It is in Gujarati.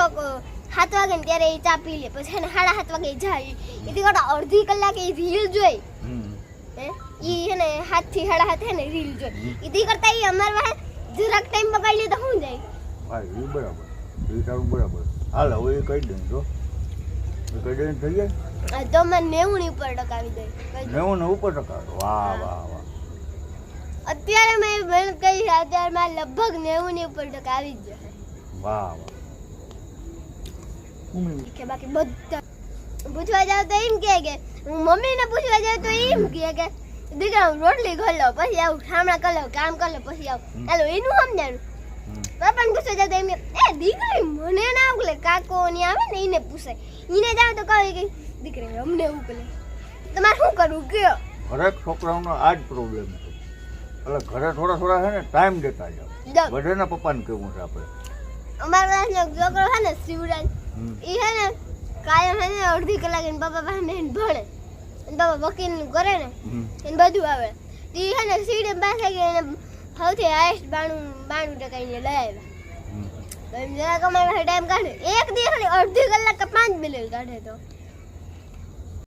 6 7 વાગે ને ત્યારે એ ચા પી લે, પછી એને 7:30 વાગે જાય. એથી કરતા અડધી કલાક એ રીલ જોઈ. હે ઈ એને 7 થી 7:30 હે ને રીલ જોઈ. એથી કરતા ઈ અમાર વાહે જરાક ટાઈમ બગાડી લે તો હું જાય. ભાઈ એ બરાબર, એ તારું બરાબર. હાલ હવે એ કહી દે જો એ કહી દે થઈ જાય તો મને 90 ની ઉપર ટકાવી દે. 90 ને ઉપર ટકા. વાહ વાહ વાહ. અત્યારે મેં કહી અત્યારે માં લગભગ 90 ની ઉપર ટકા આવી જ જશે. વાહ વાહ. કે બાકી બધા પૂછવા જાવ તો એમ કે હું મમ્મીને પૂછવા જાવ તો એમ કે દીકરા હું રોટલી ઘર લઉં, પછી આવું ઠામણા કરી લઉં, કામ કરી લઉં, પછી આવું. ચાલો એનું સમજાણું. પપ્પાને પૂછવા જાવ તો એમ કે એ દીકરી મને ના ઉકલે, કાકો ની આવે ને એને પૂછે. એને જાવ તો કહે કે દીકરી અમને ઉકલે. તમારે શું કરવું કયો? હરેક છોકરાઓનો આ જ પ્રોબ્લેમ છે. એટલે ઘરે થોડા છે ને ટાઈમ દેતા જાવ. બધાના પપ્પાને કેવું છે આપણે. અમારા છોકરો છે ને શિવરાજ, એ છે ને કાયમ છે ને અડધી કલાક એને પપ્પા પાસે મેં ભણે. અને પપ્પા વકીલ નું કરે ને એને બધું આવે. એ છે ને સીડે પાસે એને સૌથી હાઈએસ્ટ 92% એને લઈ આવ્યા. એમ જરાક અમારા ટાઈમ કાઢે. એક દિવસ અડધી કલાક કે 5 મિનિટ કાઢે તો